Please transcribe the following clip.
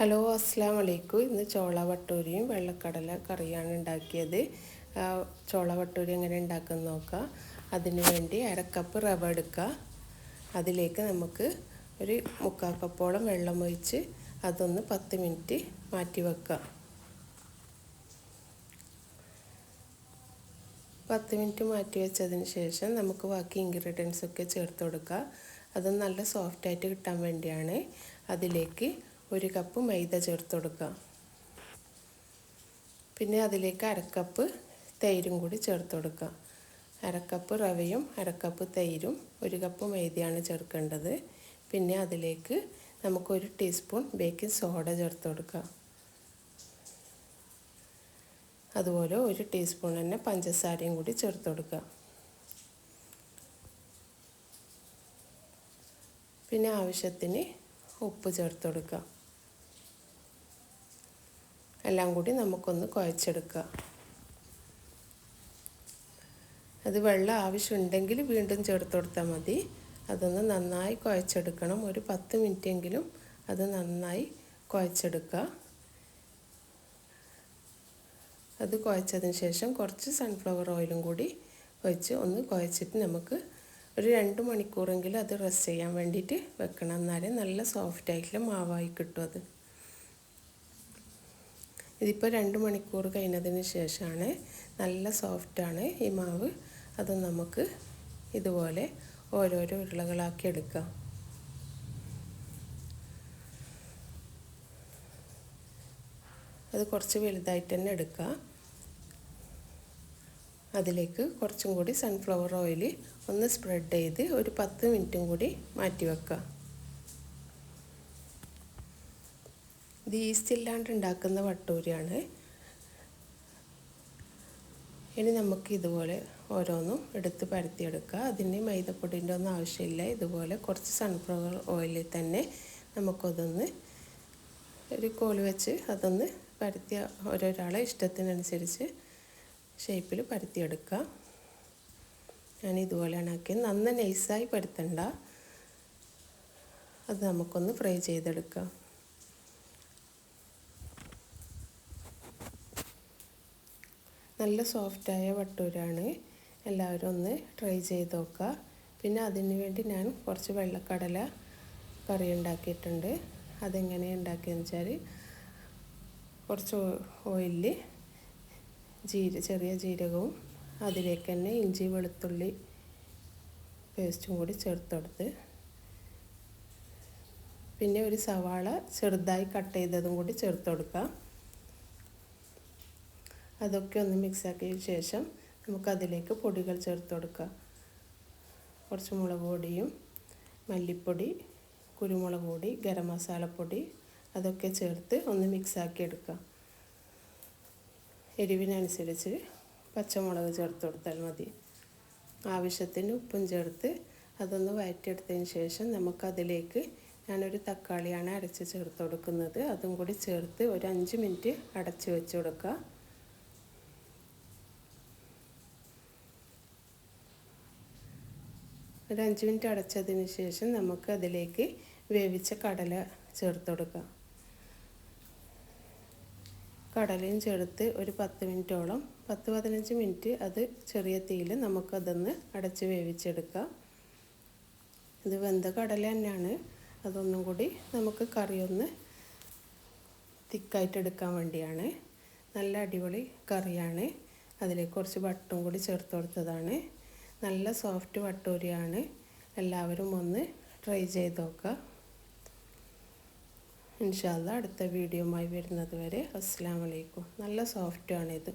Hello, അസ്സലാമു അലൈക്കും. ഇന്ന് ചോള വട്ടൂരിയും വെള്ളക്കടല കറിയാണ് ഉണ്ടാക്കിയത്. ചോള വട്ടൂരി എങ്ങനെ ഉണ്ടാക്കുന്നത് നോക്കാം. അതിനു വേണ്ടി അരക്കപ്പ് റവ എടുക്കുക. അതിലേക്ക് നമുക്ക് ഒരു 3/4 കപ്പോളം വെള്ളം ഒഴിച്ച് അതൊന്ന് 10 മിനിറ്റ് മാറ്റി വെക്കുക. 10 മിനിറ്റ് മാറ്റി വെച്ചതിന് ശേഷം നമുക്ക് ബാക്കി ഇൻഗ്രീഡിയൻസ് ഒക്കെ ചേർത്ത് കൊടുക്കുക. അത് നല്ല സോഫ്റ്റായിട്ട് കിട്ടാൻ വേണ്ടിയാണ്. അതിലേക്ക് 1 കപ്പ് മൈദ ചേർത്ത് കൊടുക്കുക. പിന്നെ അതിലേക്ക് അരക്കപ്പ് തൈരും കൂടി ചേർത്ത് കൊടുക്കുക. അരക്കപ്പ് റവയും അരക്കപ്പ് തൈരും 1 കപ്പ് മൈദയാണ് ചേർക്കേണ്ടത്. പിന്നെ അതിലേക്ക് നമുക്ക് 1 ടീസ്പൂൺ ബേക്കിംഗ് സോഡ ചേർത്ത് കൊടുക്കുക. അതുപോലെ 1 ടീസ്പൂൺ തന്നെ പഞ്ചസാരയും കൂടി ചേർത്ത് കൊടുക്കുക. പിന്നെ ആവശ്യത്തിന് ഉപ്പ് ചേർത്ത് കൊടുക്കുക. എല്ലാം കൂടി നമുക്കൊന്ന് കുഴച്ചെടുക്കുക. അത് വെള്ളം ആവശ്യമുണ്ടെങ്കിൽ വീണ്ടും ചേർത്ത് കൊടുത്താൽ മതി. അതൊന്ന് നന്നായി കുഴച്ചെടുക്കണം. ഒരു 10 മിനിറ്റെങ്കിലും അത് നന്നായി കുഴച്ചെടുക്കുക. അത് കുഴച്ചതിന് ശേഷം കുറച്ച് സൺഫ്ലവർ ഓയിലും കൂടി ഒഴിച്ച് ഒന്ന് കുഴച്ചിട്ട് നമുക്ക് ഒരു 2 മണിക്കൂറെങ്കിലും അത് റെസ്റ്റ് ചെയ്യാൻ വേണ്ടിയിട്ട് വെക്കണം. എന്നാലേ നല്ല സോഫ്റ്റായിട്ടുള്ള മാവായി കിട്ടും. അത് ഇതിപ്പോൾ 2 മണിക്കൂർ കഴിഞ്ഞതിന് ശേഷമാണ് നല്ല സോഫ്റ്റാണ് ഈ മാവ്. അത് നമുക്ക് ഇതുപോലെ ഓരോരോ ഉരുളകളാക്കി എടുക്കാം. അത് കുറച്ച് വലുതായിട്ട് തന്നെ എടുക്കുക. അതിലേക്ക് കുറച്ചും കൂടി സൺഫ്ലവർ ഓയിൽ ഒന്ന് സ്പ്രെഡ് ചെയ്ത് ഒരു 10 മിനിറ്റും കൂടി മാറ്റി വെക്കുക. ഇത് ഈസ്റ്റ് ഇല്ലാണ്ട് ഉണ്ടാക്കുന്ന വട്ടൂരിയാണ്. ഇനി നമുക്ക് ഇതുപോലെ ഓരോന്നും എടുത്ത് പരത്തിയെടുക്കുക. അതിന് മൈദപ്പൊടിൻ്റെ ഒന്നും ആവശ്യമില്ല. ഇതുപോലെ കുറച്ച് സൺഫ്ലവർ ഓയിലിൽ തന്നെ നമുക്കതൊന്ന് ഒരു കോല് വെച്ച് അതൊന്ന് പരത്തി ഓരോരാളെ ഇഷ്ടത്തിനനുസരിച്ച് ഷേപ്പിൽ പരത്തിയെടുക്കുക. ഞാൻ ഇതുപോലെയാണ് ആക്കിയത്. നന്ന നൈസായി പരത്തണ്ട. അത് നമുക്കൊന്ന് ഫ്രൈ ചെയ്തെടുക്കാം. നല്ല സോഫ്റ്റായ വട്ടൂരാണ്. എല്ലാവരും ഒന്ന് ട്രൈ ചെയ്ത് നോക്കുക. പിന്നെ അതിന് വേണ്ടി ഞാൻ കുറച്ച് വെള്ളക്കടല കറി ഉണ്ടാക്കിയിട്ടുണ്ട്. അതെങ്ങനെയാണ് ഉണ്ടാക്കിയെന്ന് വെച്ചാൽ കുറച്ച് ഓയിലിൽ ചെറിയ ജീരകവും അതിലേക്ക് തന്നെ ഇഞ്ചി വെളുത്തുള്ളി പേസ്റ്റും കൂടി ചേർത്ത് കൊടുത്ത് പിന്നെ ഒരു സവാള ചെറുതായി കട്ട് ചെയ്തതും കൂടി ചേർത്ത് കൊടുക്കുക. അതൊക്കെ ഒന്ന് മിക്സാക്കിയ ശേഷം നമുക്കതിലേക്ക് പൊടികൾ ചേർത്ത് കൊടുക്കുക. കുറച്ച് മുളക് പൊടിയും മല്ലിപ്പൊടി, കുരുമുളക് പൊടി, ഗരം മസാലപ്പൊടി അതൊക്കെ ചേർത്ത് ഒന്ന് മിക്സാക്കി എടുക്കുക. എരിവിനനുസരിച്ച് പച്ചമുളക് ചേർത്ത് കൊടുത്താൽ മതി. ആവശ്യത്തിന് ഉപ്പും ചേർത്ത് അതൊന്ന് വഴറ്റിയെടുത്തതിന് ശേഷം നമുക്കതിലേക്ക് ഞാനൊരു തക്കാളിയാണ് അരച്ച് ചേർത്ത് കൊടുക്കുന്നത്. അതും കൂടി ചേർത്ത് ഒരു 5 മിനിറ്റ് അടച്ച് വെച്ച് കൊടുക്കുക. ഒരു 5 മിനിറ്റ് അടച്ചതിന് ശേഷം നമുക്ക് അതിലേക്ക് വേവിച്ച കടല ചേർത്ത് കൊടുക്കാം. കടലയും ചേർത്ത് ഒരു 10 മിനിറ്റോളം 10-15 മിനിറ്റ് അത് ചെറിയ തീയിൽ നമുക്കതൊന്ന് അടച്ച് വേവിച്ചെടുക്കാം. ഇത് വെന്ത കടല തന്നെയാണ്. അതൊന്നും കൂടി നമുക്ക് കറിയൊന്ന് തിക്കായിട്ട് എടുക്കാൻ വേണ്ടിയാണ്. നല്ല അടിപൊളി കറിയാണ്. അതിലേക്ക് കുറച്ച് ബട്ടറും കൂടി ചേർത്ത് കൊടുത്തതാണ്. നല്ല സോഫ്റ്റ് വട്ടൂരിയാണ്. എല്ലാവരും ഒന്ന് ട്രൈ ചെയ്ത് നോക്കുക. ഇൻഷാ അല്ലാഹ് അടുത്ത വീഡിയോയുമായി വരുന്നത് വരെ അസ്സലാമു അലൈക്കും. നല്ല സോഫ്റ്റാണിത്.